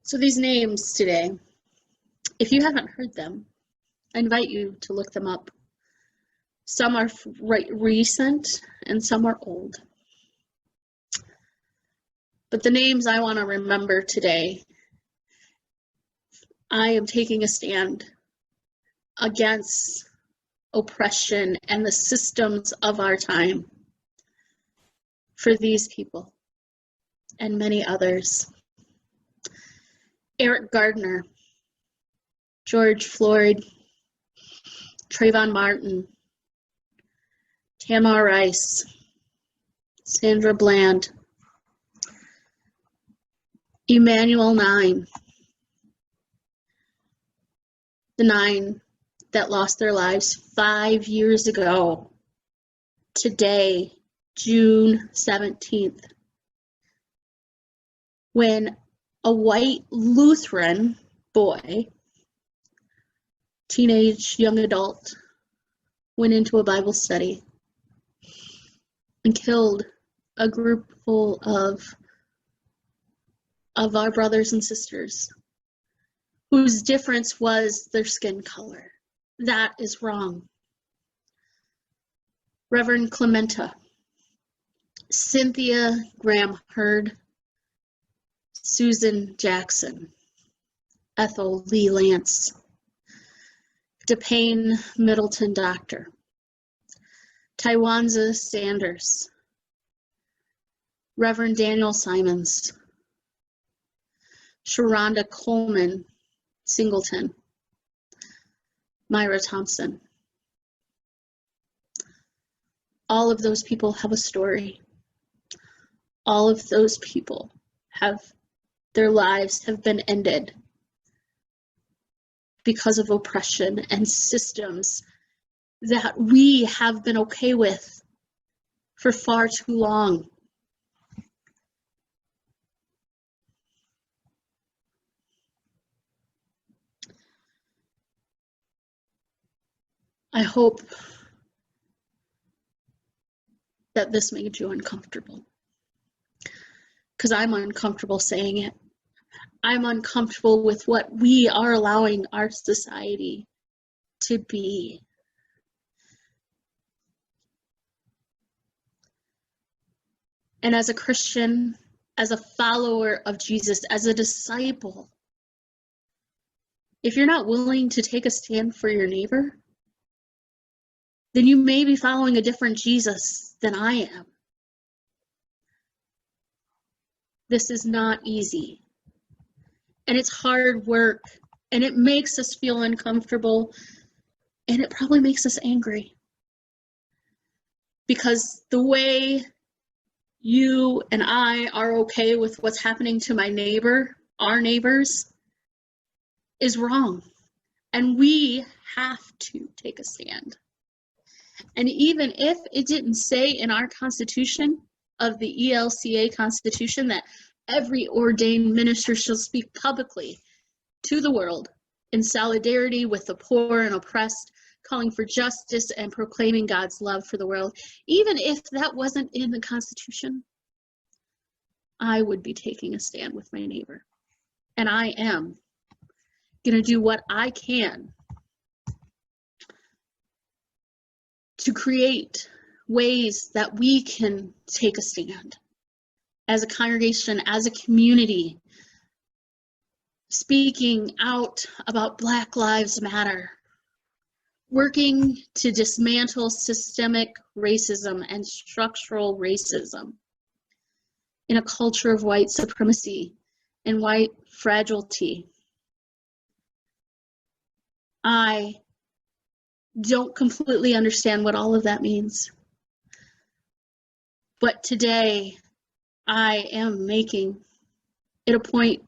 So these names today, if you haven't heard them, I invite you to look them up. Some are recent and some are old. But the names I want to remember today, I am taking a stand against oppression and the systems of our time for these people and many others. Eric Gardner, George Floyd, Trayvon Martin, Tamar Rice, Sandra Bland, Emmanuel 9, the 9 that lost their lives 5 years ago, today, June 17th, when a white Lutheran boy, teenage young adult, went into a Bible study and killed a group full of our brothers and sisters whose difference was their skin color. That is wrong. Reverend Clementa, Cynthia Graham Hurd, Susan Jackson, Ethel Lee Lance, DePayne Middleton Doctor, Tywanza Sanders, Reverend Daniel Simons, Sharonda Coleman Singleton, Myra Thompson. All of those people have a story. All of those people their lives have been ended because of oppression and systems that we have been okay with for far too long. I hope that this made you uncomfortable, because I'm uncomfortable saying it. I'm uncomfortable with what we are allowing our society to be. And as a Christian, as a follower of Jesus, as a disciple, if you're not willing to take a stand for your neighbor, then you may be following a different Jesus than I am. This is not easy. And it's hard work. And it makes us feel uncomfortable. And it probably makes us angry. Because the way you and I are okay with what's happening to my neighbor, our neighbors, is wrong. And we have to take a stand. And even if it didn't say in our Constitution, of the ELCA Constitution, that every ordained minister shall speak publicly to the world in solidarity with the poor and oppressed, calling for justice and proclaiming God's love for the world, even if that wasn't in the Constitution, I would be taking a stand with my neighbor. And I am going to do what I can to create ways that we can take a stand as a congregation, as a community, speaking out about Black Lives Matter, working to dismantle systemic racism and structural racism in a culture of white supremacy and white fragility. I don't completely understand what all of that means. But today, I am making it a point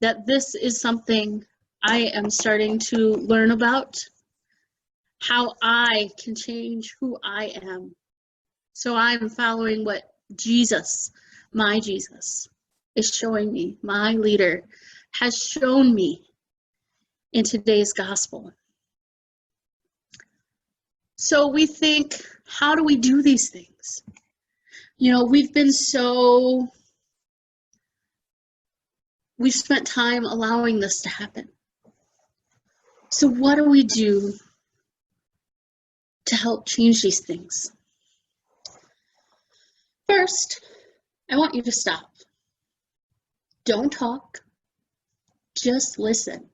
that this is something I am starting to learn about, how I can change who I am. So I'm following what Jesus, my Jesus, is showing me, my leader, has shown me in today's gospel. So we think, how do we do these things? You know, we've been so we've spent time allowing this to happen. So what do we do to help change these things? First, I want you to stop. Don't talk, just listen.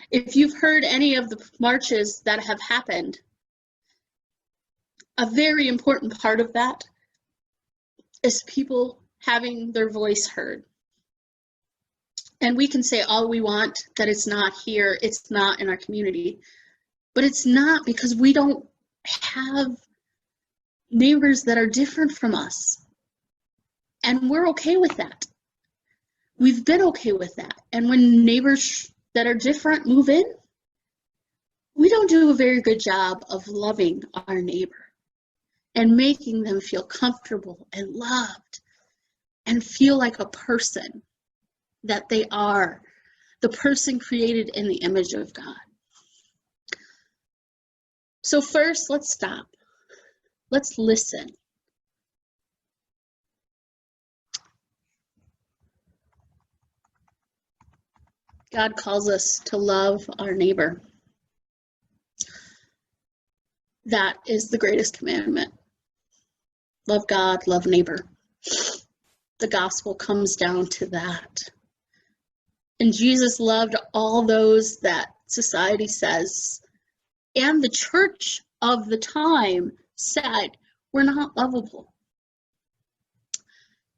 If you've heard any of the marches that have happened, a very important part of that is people having their voice heard. And we can say all we want that it's not here, it's not in our community, but it's not, because we don't have neighbors that are different from us. And we're okay with that. We've been okay with that. And when neighbors that are different move in, we don't do a very good job of loving our neighbor and making them feel comfortable and loved and feel like a person that they are, the person created in the image of God. So first, let's stop. Let's listen. God calls us to love our neighbor. That is the greatest commandment. Love God, love neighbor. The gospel comes down to that. And Jesus loved all those that society says, and the church of the time said, we're not lovable.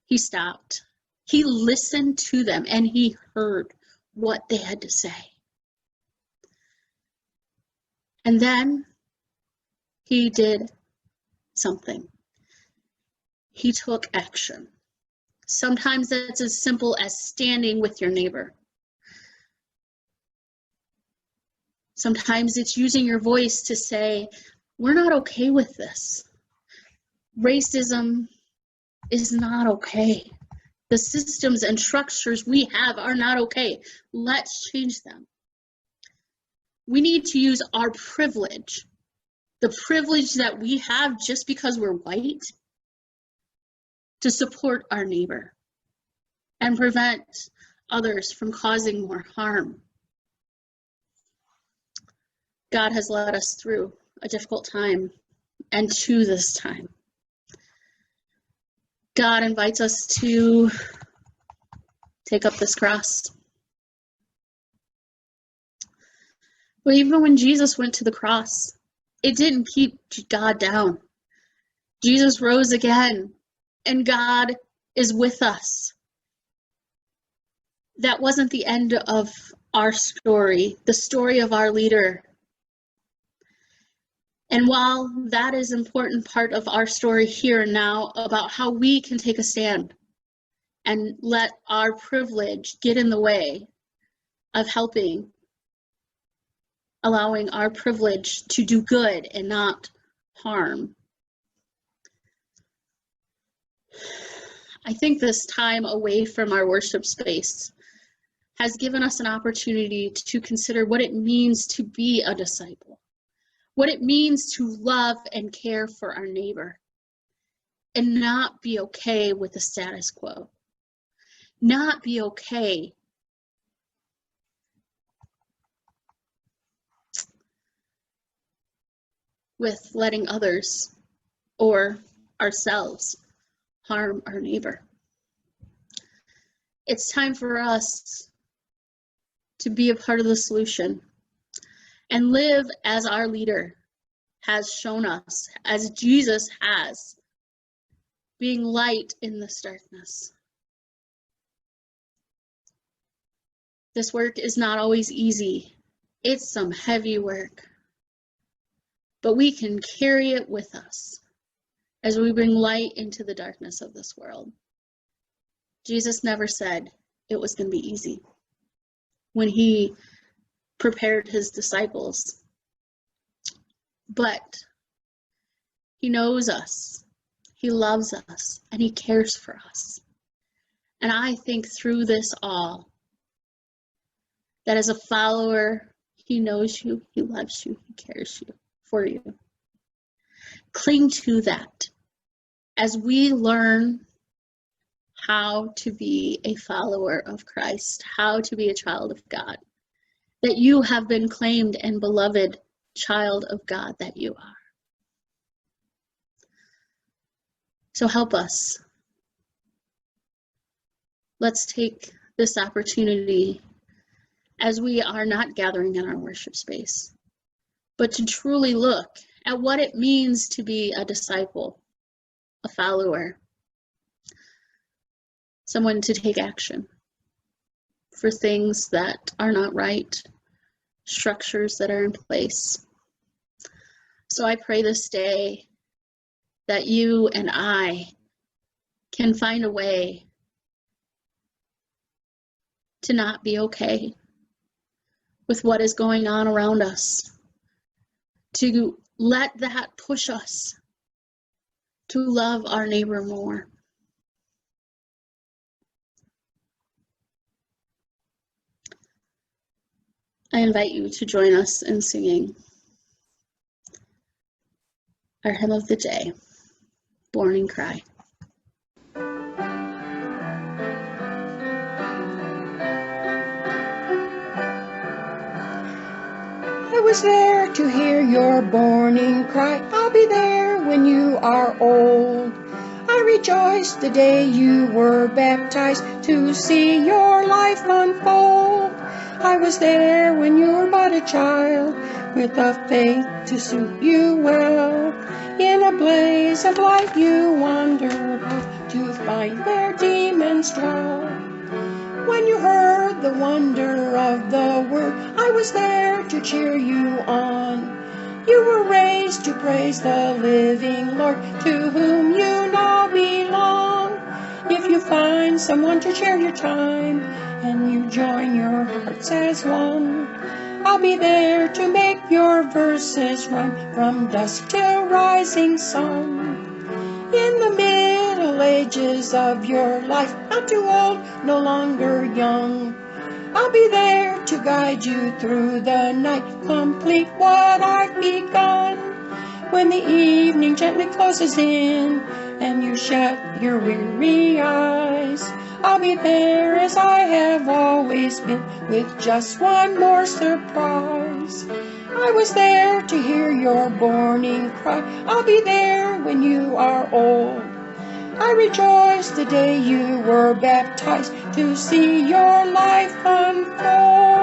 He stopped. He listened to them and he heard what they had to say. And then he did something. He took action. Sometimes that's as simple as standing with your neighbor. Sometimes it's using your voice to say, we're not okay with this. Racism is not okay. The systems and structures we have are not okay. Let's change them. We need to use our privilege, the privilege that we have just because we're white, to support our neighbor and prevent others from causing more harm. God has led us through a difficult time and to this time. God invites us to take up this cross. But even when Jesus went to the cross, it didn't keep God down. Jesus rose again, and God is with us. That wasn't the end of our story, the story of our leader. And while that is an important part of our story here and now about how we can take a stand and let our privilege get in the way of helping, allowing our privilege to do good and not harm. I think this time away from our worship space has given us an opportunity to consider what it means to be a disciple, what it means to love and care for our neighbor, and not be okay with the status quo, not be okay with letting others or ourselves harm our neighbor. It's time for us to be a part of the solution and live as our leader has shown us, as Jesus has, being light in this darkness. This work is not always easy. It's some heavy work, but we can carry it with us as we bring light into the darkness of this world. Jesus never said it was going to be easy when he prepared his disciples, but he knows us, he loves us, and he cares for us. And I think through this all, that as a follower, he knows you, he loves you, he cares for you. Cling to that as we learn how to be a follower of Christ, how to be a child of God, that you have been claimed and beloved child of God that you are. So help us. Let's take this opportunity as we are not gathering in our worship space, but to truly look at what it means to be a disciple, a follower, someone to take action for things that are not right, structures that are in place. So I pray this day that you and I can find a way to not be okay with what is going on around us, to let that push us to love our neighbor more. I invite you to join us in singing our hymn of the day, Born and Cry. I was there to hear your mourning cry. I'll be there when you are old. I rejoiced the day you were baptized to see your life unfold. I was there when you were but a child, with a faith to suit you well. In a blaze of light you wandered off to find where demons dwell. When you heard the wonder of the word, I was there to cheer you on. You were raised to praise the living Lord, to whom you now belong. If you find someone to share your time, and you join your hearts as one, I'll be there to make your verses rhyme from dusk till rising sun. In the middle ages of your life, not too old, no longer young, I'll be there to guide you through the night, complete what I've begun. When the evening gently closes in, and you shut your weary eyes, I'll be there as I have always been, with just one more surprise. I was there to hear your mourning cry. I'll be there when you are old. I rejoiced the day you were baptized to see your life unfold.